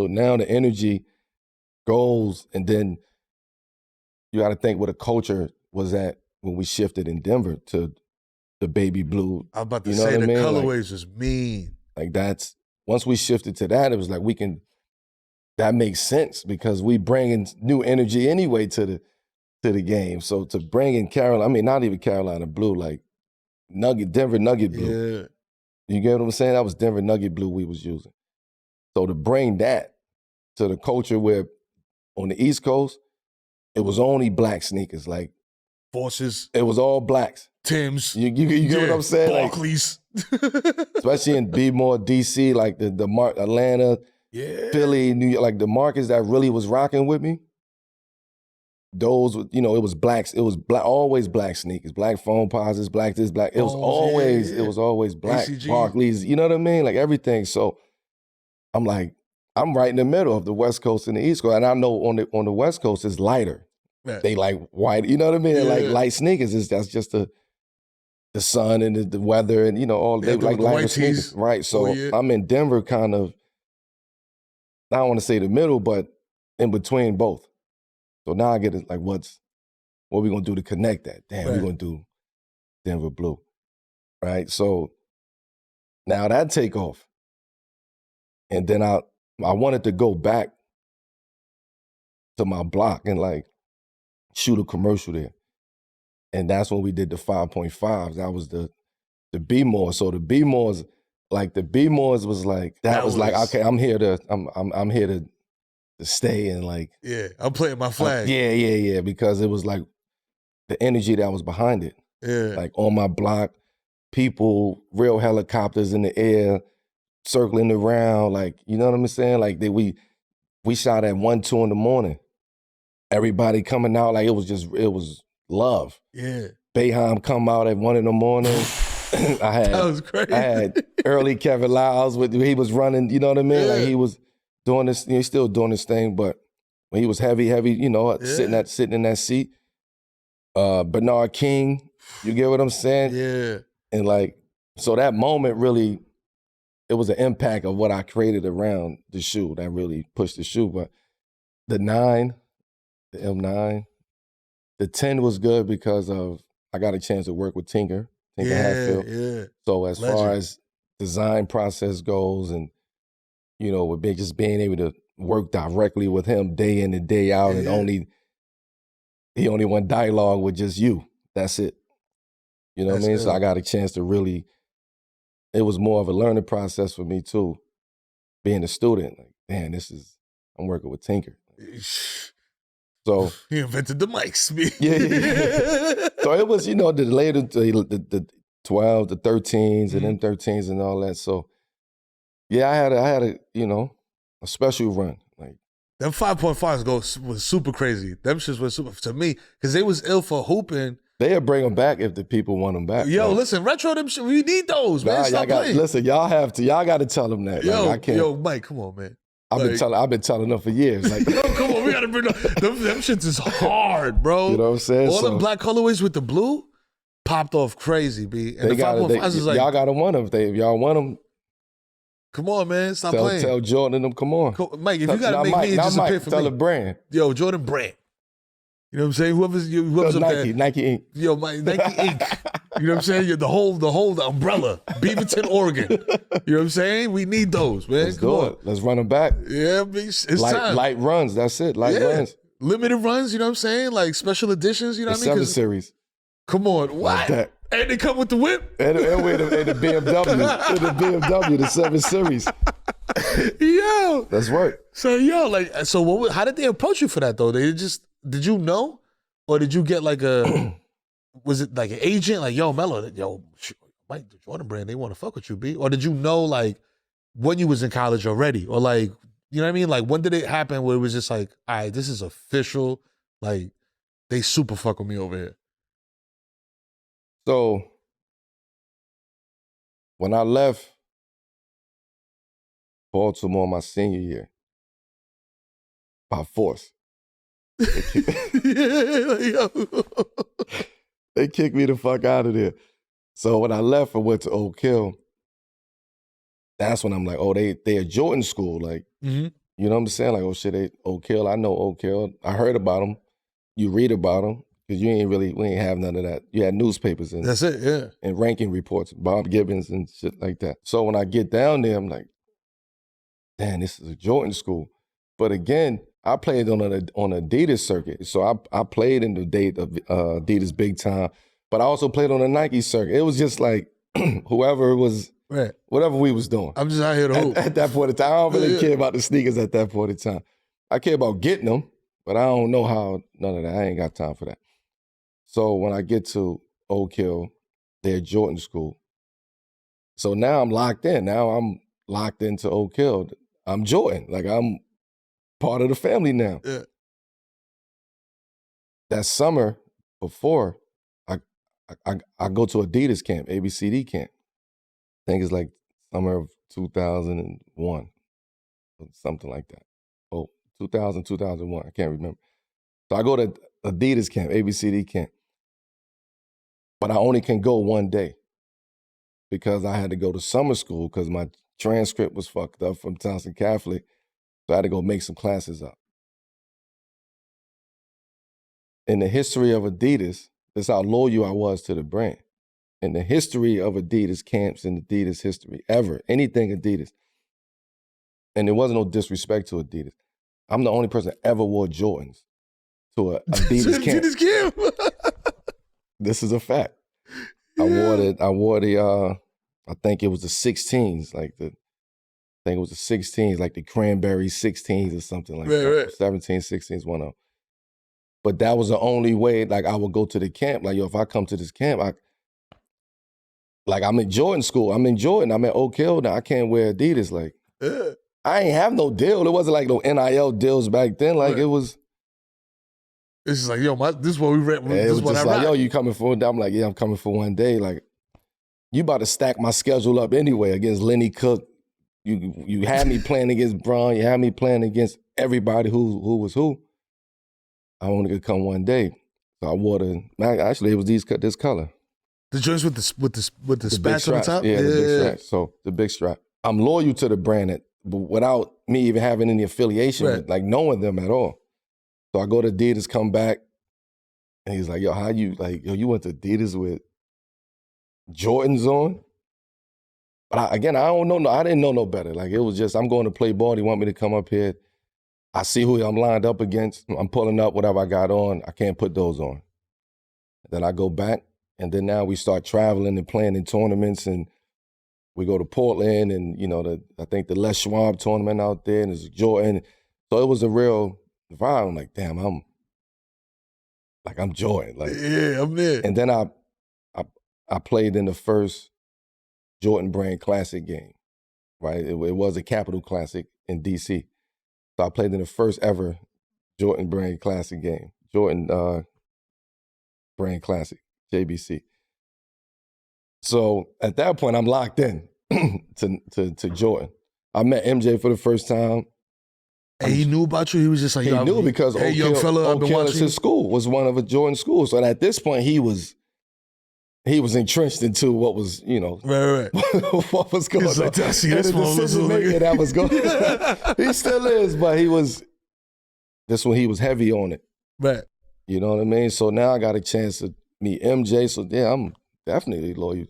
So now the energy goes, and then you got to think what the culture was at when we shifted in Denver to the baby blue. I'm about to say the colorways was mean. Like that's, once we shifted to that, it was like that makes sense because we bringing new energy anyway to the game. So to bring in not even Carolina blue, like Denver Nugget blue. Yeah. You get what I'm saying? That was Denver Nugget blue we was using. So to bring that to the culture where on the East Coast, it was only black sneakers, like Forces. It was all blacks. Timbs. You get what I'm saying? Barclays. Especially in B-more, DC, like the Atlanta, Philly, New York, like the markets that really was rocking with me. Those, it was blacks. It was always black sneakers, black phone posits, black this, black. It was always black. ACG. Barclays, you know what I mean? Like everything. So I'm like, I'm right in the middle of the West Coast and the East Coast, and I know on the West Coast it's lighter. Yeah. They like white, you know what I mean? Yeah. Like light sneakers. That's just the sun and the weather and all. They like lighter sneakers, right? So I'm in Denver, kind of. I don't want to say the middle, but in between both. So now I get it, like, what we gonna do to connect that? Damn, we're gonna do Denver blue, right? So now that take off, and then I wanted to go back to my block and like shoot a commercial there, and that's when we did the 5.5s. That was the B-more. So the B-mores, was like that was like, okay, I'm here to stay and like, I'm playing my flag. Yeah, because it was like the energy that was behind it. Yeah, like on my block, people, real helicopters in the air, circling around, like, you know what I'm saying? Like we shot at 1, 2 in the morning. Everybody coming out, like it was love. Yeah, Bayham come out at 1 in the morning. That was crazy. I had early Kevin Lyles he was running, you know what I mean? Yeah. Like he was doing this, he's still doing this thing, but when he was heavy, sitting in that seat. Bernard King, you get what I'm saying? Yeah. And like, so that moment really, it was an impact of what I created around the shoe that really pushed the shoe. But the 9, the M9, the 10 was good because I got a chance to work with Tinker Hatfield. Yeah. So as far as design process goes, and with just being able to work directly with him day in and day out, and he only want dialogue with just you. That's it. You know what I mean? So I got a chance to really. It was more of a learning process for me too, being a student. Like, man, I'm working with Tinker. So he invented the mics, me. Yeah. So it was, the later the 12, the 13s, and M13s and all that. So yeah, I had a special run. Like them 5.5s was super crazy. Them shits was super to me because they was ill for hooping. They'll bring them back if the people want them back. Yo, listen, retro them shit. We need those, man. Stop playing. Listen, y'all have to. Y'all got to tell them that. Yo, like, I can't. Yo, Mike, come on, man. I've been telling them for years. Like, yo, come on, we gotta bring them shits is hard, bro. You know what I'm saying? All them black colorways with the blue popped off crazy, B. And the 5.5s is like, y'all gotta want them. If y'all want them, come on, man. Stop playing. Tell Jordan and them, come on. Mike, if you gotta make me disappear for me. Tell the brand. Yo, Jordan Brand. You know what I'm saying? Whoever's Nike, Nike Inc. Yo, Nike Inc. You know what I'm saying? The whole umbrella. Beaverton, Oregon. You know what I'm saying? We need those, man. Let's do it. Let's run them back. Yeah, it's time. Light runs, that's it. Light runs. Limited runs, you know what I'm saying? Like special editions, you know what I mean? 7 Series. Come on. What? Like and they come with the whip? And the BMW, the 7 Series. Yo. That's right. So how did they approach you for that though? Did you know? Or did you get like was it like an agent? Like, yo, Mello, Mike, the Jordan Brand, they want to fuck with you, B? Or did you know like when you was in college already? Or like, you know what I mean? Like when did it happen where it was just like, all right, this is official, like they super fuck with me over here? So when I left Baltimore my senior year, by force, they kicked me the fuck out of there. So when I left and went to Oak Hill, that's when I'm like, oh, they a Jordan school. Like, You know what I'm saying? Like, oh shit, Oak Hill. I know Oak Hill. I heard about them. You read about them because we ain't have none of that. You had newspapers and that's it, yeah, and ranking reports, Bob Gibbons and shit like that. So when I get down there, I'm like, damn, this is a Jordan school. But again, I played on Adidas circuit, so I played in the Adidas big time. But I also played on the Nike circuit. It was just like whoever was. Right. Whatever we was doing. I'm just out here to hoop. At that point in time, I don't really care about the sneakers at that point in time. I care about getting them, but I don't know how, none of that. I ain't got time for that. So when I get to Oak Hill, they're Jordan school. So now I'm locked in. Now I'm locked into Oak Hill. I'm Jordan. Like, I'm part of the family now. Yeah. That summer before, I go to Adidas camp, ABCD camp. I think it's like summer of 2001, or something like that. Oh, 2000, 2001, I can't remember. So I go to Adidas camp, ABCD camp, but I only can go one day because I had to go to summer school because my transcript was fucked up from Towson Catholic, so I had to go make some classes up. In the history of Adidas, that's how loyal I was to the brand. In the history of Adidas camps, in Adidas history, ever, anything Adidas, and there wasn't no disrespect to Adidas, I'm the only person that ever wore Jordans to a Adidas camp. Adidas camp. This is a fact. Yeah. I wore the I think it was the 16s, like the cranberry 16s or something like that. Right. 17, 16s, one of them. But that was the only way, like, I would go to the camp. Like, yo, if I come to this camp, I'm in Jordan school. I'm in Jordan. I'm at Oak Hill now. I can't wear Adidas. Like, I ain't have no deal. It wasn't like no NIL deals back then. Like, It was. It's just like, yo, this is what we read. It was just like, yo, you coming for? I'm like, yeah, I'm coming for one day. Like, you about to stack my schedule up anyway against Lenny Cook. You had me playing against Braun. You had me playing against everybody who was who. I only could come one day. So I wore actually, it was this color. The joints with the spats on the top? Yeah, the big strap. So the big strap. I'm loyal to the brand, but without me even having any affiliation with, like, knowing them at all. So I go to Adidas, come back, and he's like, yo, you went to Adidas with Jordans on? But I don't know. I didn't know no better. Like, it was just, I'm going to play ball. He want me to come up here. I see who I'm lined up against. I'm pulling up whatever I got on. I can't put those on. Then I go back. And then now we start traveling and playing in tournaments, and we go to Portland, and I think the Les Schwab tournament out there, and it's Jordan. So it was a real vibe. I'm like, damn, I'm Jordan. Like, yeah, I'm there. And then I played in the first Jordan Brand Classic game, right? It was a Capital Classic in DC. So I played in the first ever Jordan Brand Classic game, Jordan Brand Classic. JBC. So at that point, I'm locked in to Jordan. I met MJ for the first time. And he knew about you? He was just like, he knew because hey, young fella, I've been watching. His school was one of a Jordan school. So at this point, he was entrenched into what was, right. what was going on. Like, that's decision making that was going on. He still is, but this one he was heavy on it. Right. You know what I mean? So now I got a chance to meet MJ, so yeah, I'm definitely loyal.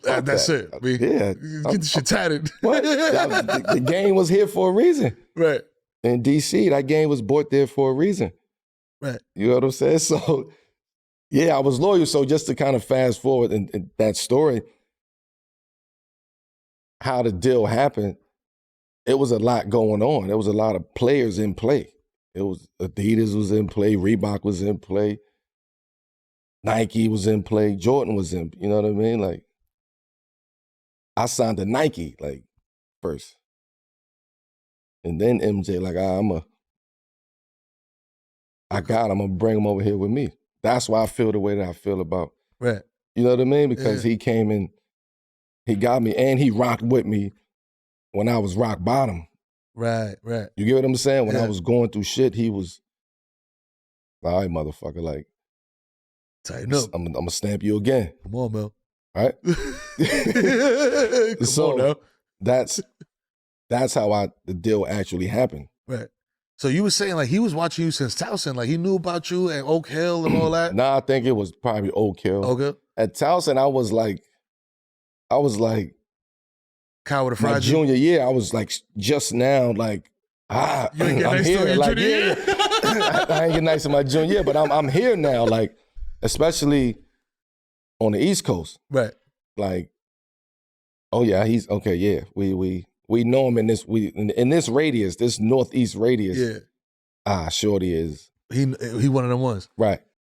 That's it. I mean, yeah, get the shit tatted. The game was here for a reason. Right. In DC, that game was bought there for a reason. Right. You know what I'm saying? So, yeah, I was loyal. So just to kind of fast forward in that story, how the deal happened, it was a lot going on. There was a lot of players in play. It was Adidas was in play, Reebok was in play. Nike was in play, Jordan was in, you know what I mean? Like, I signed to Nike, like, first. And then MJ, like, I'm gonna bring him over here with me. That's why I feel the way that I feel about. Right. You know what I mean? Because he came in, he got me, and he rocked with me when I was rock bottom. Right. You get what I'm saying? When I was going through shit, he was, all right, motherfucker, like, tighten up. I'm gonna stamp you again. Come on, Mel. All right? Come on now. That's that's how the deal actually happened. Right. So you were saying like he was watching you since Towson, like he knew about you and Oak Hill and all that? Nah, I think it was probably Oak Hill. Okay. At Towson, I was like Kyle with a my junior year, I was like just now like, I'm nice here. Like, yeah. I ain't get nice in my junior year, but I'm here now, like, especially on the East Coast. Right. Like, oh yeah, he's okay, yeah. We know him in this radius, this northeast radius. Yeah. Shorty is. He one of them ones. Right.